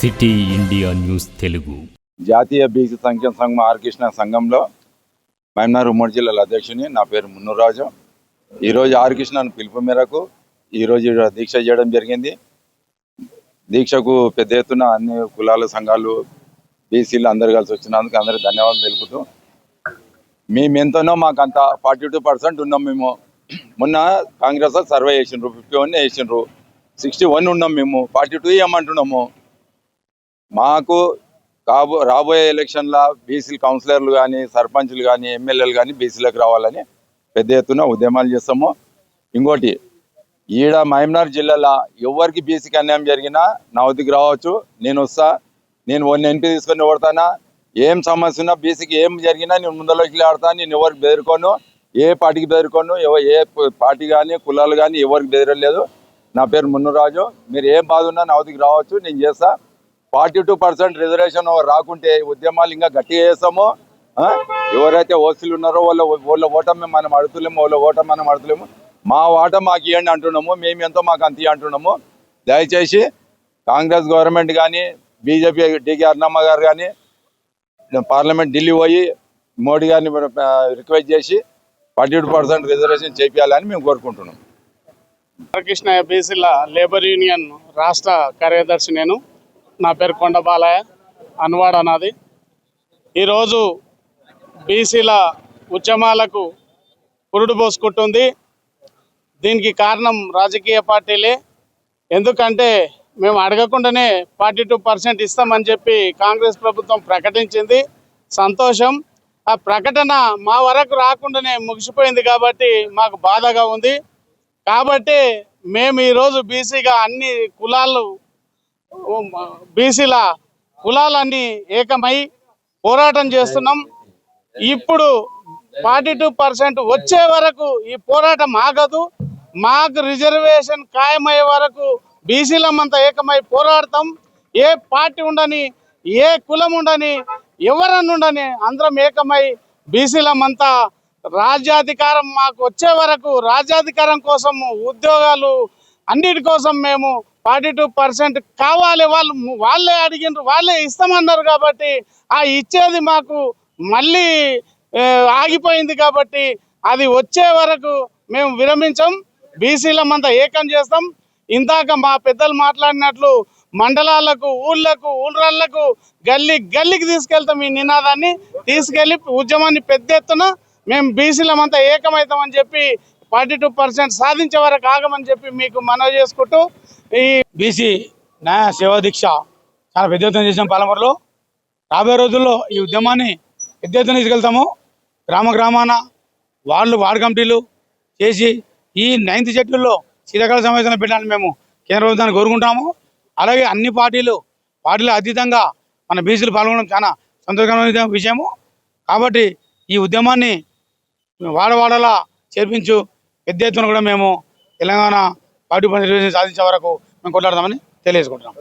City India news Telugu జాతీయ BC సంక్షేమ సంఘం ఆర్కృష్ణ సంఘంలో మహబూబ్నగర్ ఉమ్మడి జిల్లాల అధ్యక్షుని. నా పేరు మున్నురాజు. ఈరోజు ఆర్కృష్ణ పిలుపు మేరకు ఈరోజు దీక్ష చేయడం జరిగింది. దీక్షకు పెద్ద ఎత్తున అన్ని కులాల సంఘాలు బీసీలు అందరు కలిసి వచ్చినందుకు అందరికి ధన్యవాదాలు తెలుపుతూ, మేము ఎంతనో మాకు అంత 42% ఉన్నాం. మేము మొన్న కాంగ్రెస్ సర్వే చేసిండ్రు, 51 వేసిండ్రు, 61 ఉన్నాం. మేము 42 ఏమంటున్నాము. మాకు రాబోయే ఎలక్షన్ల బీసీ కౌన్సిలర్లు కానీ, సర్పంచ్లు కానీ, ఎమ్మెల్యేలు కానీ బీసీలకు రావాలని పెద్ద ఎత్తున ఉద్యమాలు చేస్తాము. ఇంకోటి, ఈడ మహబూబ్నగర్ జిల్లాలో ఎవరికి బీసీకి అన్యాయం జరిగినా నా వద్దకు రావచ్చు, నేను వస్తా. నేను ఎంపీ తీసుకొని ఓడతానా, ఏం సమస్య ఉన్నా బీసీకి ఏం జరిగినా నేను ముందలోకి ఆడతాను. నేను ఎవరికి బెదిరుకోను, ఏ పార్టీకి బెదిరుకోను, ఏ పార్టీ కానీ కులాలు కానీ ఎవరికి బెదిరలేదు. నా పేరు మున్నురాజు. మీరు ఏం బాధ ఉన్నా నా వద్దకు రావచ్చు, నేను చేస్తా. 42% రిజర్వేషన్ రాకుంటే ఉద్యమాలు ఇంకా గట్టిగా చేస్తాము. ఎవరైతే ఓసీలు ఉన్నారో వాళ్ళ ఓటమి మనం అడుగులేము, వాళ్ళ ఓటమి మనం అడుగులేము. మా ఓట మాకు ఇవ్వండి అంటున్నాము. మేము ఎంతో మాకు అంత అంటున్నాము. దయచేసి కాంగ్రెస్ గవర్నమెంట్ కానీ, బీజేపీ డికే అరుణమ్మ గారు కానీ పార్లమెంట్ ఢిల్లీ పోయి మోడీ గారిని రిక్వెస్ట్ చేసి 42% రిజర్వేషన్ చేయాలని మేము కోరుకుంటున్నాం. కృష్ణ బీసీల లేబర్ యూనియన్ రాష్ట్ర కార్యదర్శి నేను. నా పేరు కొండబాలయ్య, అన్వాడ నాది. ఈరోజు బీసీల ఉద్యమాలకు పురుడు పోసుకుంటుంది. దీనికి కారణం రాజకీయ పార్టీలే. ఎందుకంటే మేము అడగకుండానే 42% ఇస్తామని చెప్పి కాంగ్రెస్ ప్రభుత్వం ప్రకటించింది. సంతోషం. ఆ ప్రకటన మా వరకు రాకుండానే ముగిసిపోయింది కాబట్టి మాకు బాధగా ఉంది. కాబట్టి మేము ఈరోజు బీసీగా అన్ని కులాలు, బీసీల కులాలన్నీ ఏకమై పోరాటం చేస్తున్నాం. ఇప్పుడు 42% వచ్చే వరకు ఈ పోరాటం ఆగదు. మాకు రిజర్వేషన్ ఖాయమయ్యే వరకు బీసీలమంతా ఏకమై పోరాడతాం. ఏ పార్టీ ఉండని, ఏ కులం ఉండని, ఎవరన్నా ఉండని అందరం ఏకమై బీసీలమంతా రాజ్యాధికారం మాకు వచ్చే వరకు, రాజ్యాధికారం కోసం, ఉద్యోగాలు అన్నిటి కోసం మేము 42% కావాలి. వాళ్ళే అడిగినారు, వాళ్ళే ఇస్తామన్నారు. కాబట్టి ఆ ఇచ్చేది మాకు మళ్ళీ ఆగిపోయింది. కాబట్టి అది వచ్చే వరకు మేము విరమించాం. బీసీలమంతా ఏకం చేస్తాం. ఇందాక మా పెద్దలు మాట్లాడినట్లు మండలాలకు, ఊళ్ళకు గల్లీకి తీసుకెళ్తాం. ఈ నినాదాన్ని తీసుకెళ్ళి ఉద్యమాన్ని పెద్ద ఎత్తున మేము బీసీలమంతా ఏకమవుతామని చెప్పి 42% సాధించే వరకు ఆగమని చెప్పి మీకు మనవి చేసుకుంటూ, ఈ బీసీ న్యాయ సేవా దీక్ష చాలా పెద్ద ఎత్తున చేసాం పాలమూరులో. రాబోయే రోజుల్లో ఈ ఉద్యమాన్ని పెద్ద ఎత్తున తీసుకెళ్తాము. గ్రామాన వార్డు కమిటీలు చేసి ఈ 9th షెడ్యూల్లో శీతాకాల సమావేశంలో పెట్టాలని మేము కేంద్ర ప్రభుత్వాన్ని కోరుకుంటాము. అలాగే అన్ని పార్టీలు అతీతంగా మన బీసీలు పాల్గొనడం చాలా సంతోషకరమైన విషయము. కాబట్టి ఈ ఉద్యమాన్ని వాడవాడలా చేర్పించు పెద్ద ఎత్తున కూడా మేము తెలంగాణ 42% సాధించే వరకు మేము కొట్లాడదామని తెలియజేసుకుంటున్నాం.